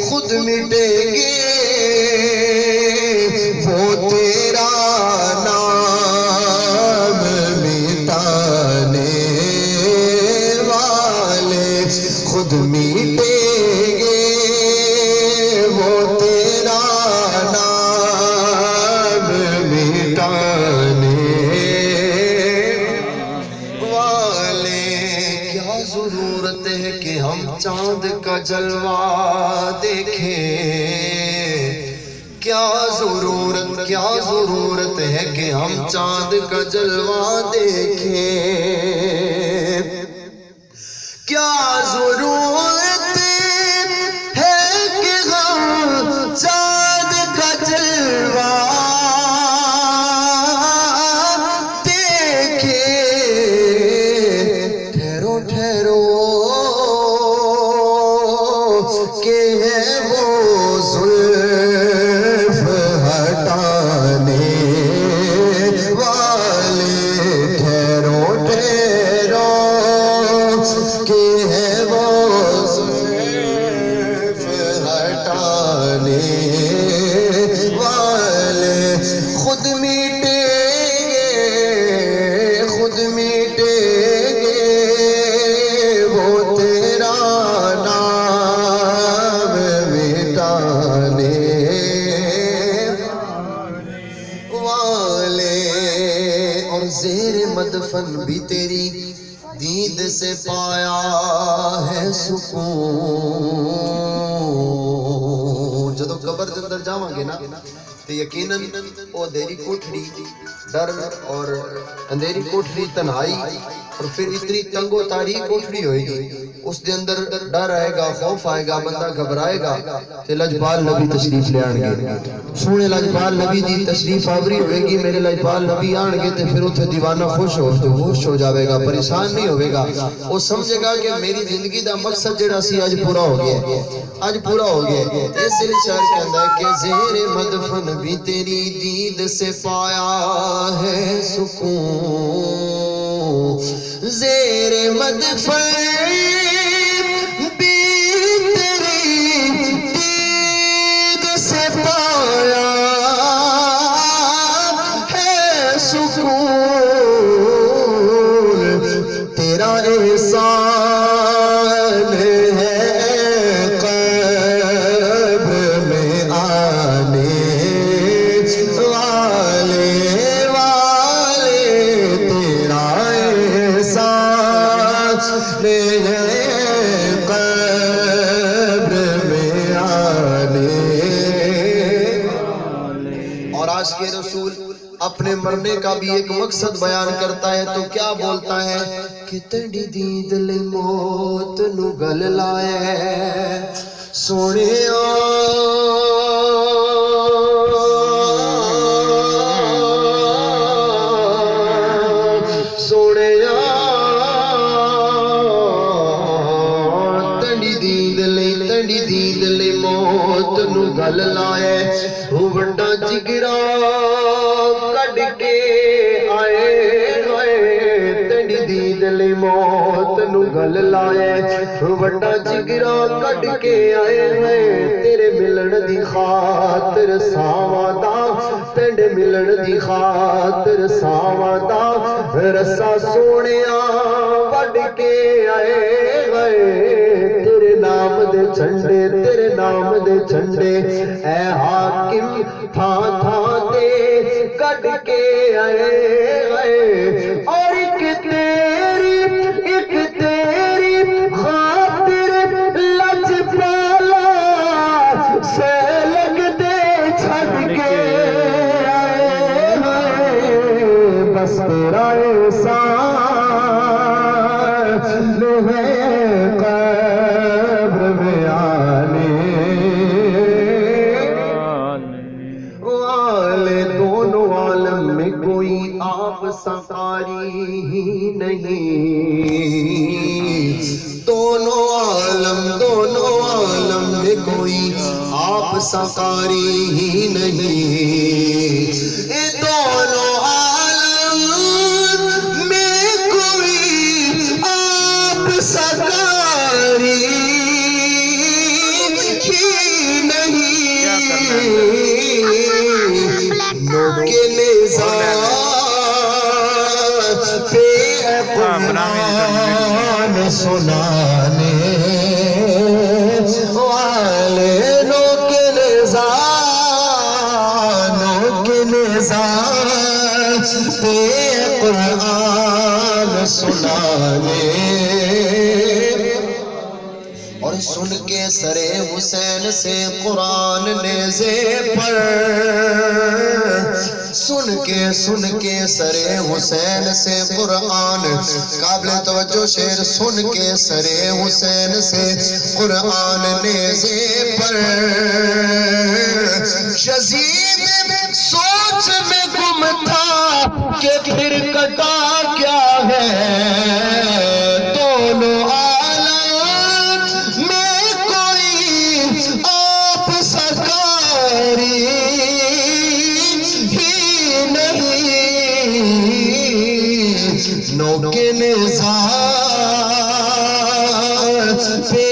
خود مٹیں گے وہ تیرا نام مٹانے والے خود مٹیں گے وہ تیرا نام مٹانے والے کیا ضرورت ہے کہ ہم چاند کا جلوہ دیکھیں کیا ضرورت ہے کہ ہم چاند کا جلوہ دیکھیں کیا ضرورت ہے کہ ہم چاند کا جلوہ دیکھیں ٹھہرو ٹھہرو کہ ہے وہ زلف ہٹانے والے ٹھہرو ٹھہرو کہ ہے وہ زلف ہٹانے والے خود مٹیں گے وہ تیرا نام مٹانے والے اور زیر مدفن بھی تیری دید سے پایا ہے سکون جدو قبر کے اندر جاواں گے نا تو یقیناً وہ اندھیری کوٹھڑی ڈر اور اندھیری کوٹھڑی تنہائی اور پھر اتنی تنگ و تاریک کوٹھڑی ہوئے گی اس دے اندر ڈر آئے گا خوف آئے گا بندہ گھبرائے گا کہ لجپال نبی تشریف لے آن گے سونے لجپال نبی دی تشریف آوری ہوئے گی میرے لجپال نبی آن گے تو پھر اتھے دیوانہ خوش ہو جاوے گا پریشان نہیں ہوئے گا وہ سمجھے گا کہ میری زندگی دا مقصد جڑا سی آج پورا ہو گیا اس لیے شاعر کہندا ہے کہ زیر مدفن بھی تیری دید سے پایا ہے سکون زیر مدفن بھی تیری دید سے پایا ہے سکون تیرا احسان ہے قبر میں آنے والے تیرا احسان ہے قبر میں آنے اور عاشق رسول اپنے مرنے کا بھی ایک مقصد بیان کرتا ہے تو کیا بولتا ہے کہ تیری دید لے موت نو گل لائے سونے تیری دید لے موت نو گل لائے وہ وڈا جگرا کڈ کے آئے تیری دید لے موت نو گل لائے وڈا جگرا کڈ کے آئے تیرے ملن دی خاطر ساواں دا تیرے ملن دی خاطر ساواں دا رسا سونیا وڈ کے آئے تیرے نام دے جھنڈے اے حاکم تھا تے کٹ کے آئے اور ایک تیری خاطر لجپالا سے لگ دے چھڑ کے آئے بس تیرا احسان ہے قبر میں آنے والے دونوں عالم میں کوئی آپ سکاری ہی نہیں دونوں عالم میں کوئی آپ سکاری ہی نہیں دونوں عالم میں کوئی آپ سکاری سنانے والے پہ قرآن سنانے اور سن کے سرے حسین سے قرآن نیزے پر سن کے سرے حسین سے قرآن قابل توجہ شعر سن کے سرے حسین سے قرآن نیزے پر یزید سوچ میں گم تھا کہ پھر کٹا کیا ہے دونوں عالم میں کوئی آپ سرکاری ہی نہیں نوکے نزاع پہ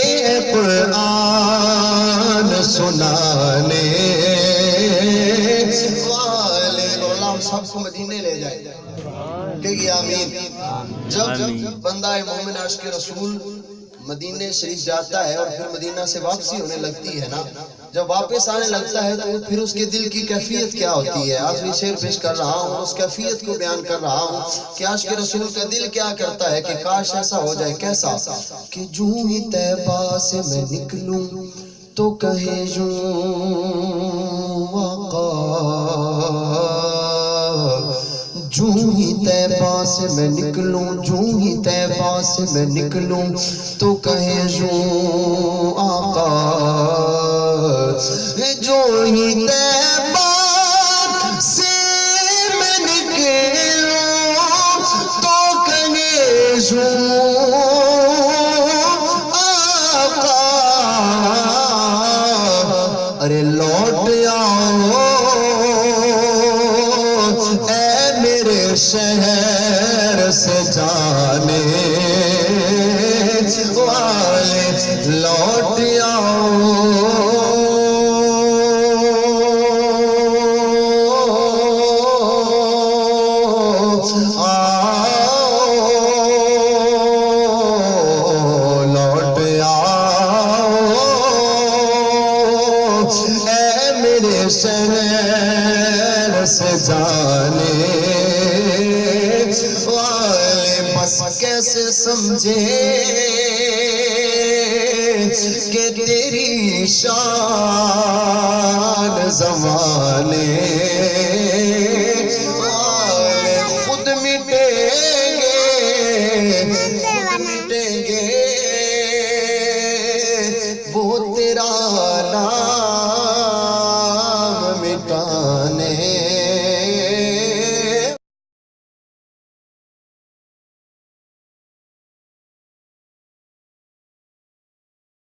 قرآن سنانے سب کو مدینے لے جائے کہ آمین جب بندہ مومن عاشق رسول مدینے شریف جاتا ہے اور پھر مدینہ سے واپسی ہونے لگتی ہے نا جب واپس آنے لگتا ہے تو پھر اس کے دل کی کیفیت کیا ہوتی ہے آج بھی شعر پیش کر رہا ہوں اس کیفیت کو بیان کر رہا ہوں کہ عاشق رسول کا دل کیا کرتا ہے کہ کاش ایسا ہو جائے کیسا کہ جو ہی طیبہ سے میں نکلوں تو کہے یوں آقا جو ہی طیبہ سے میں نکلوں جو ہی طیبہ سے میں نکلوں تو کہے یوں آقا جو ہی طیبہ سے میں نکلوں تو کہے یوں آقا ارے لوٹ آؤ شہر سے جانے والے لوٹ آؤ لوٹ آؤ اے میرے شہر سے جانے بس کیسے سمجھے کہ تیری شان زمانے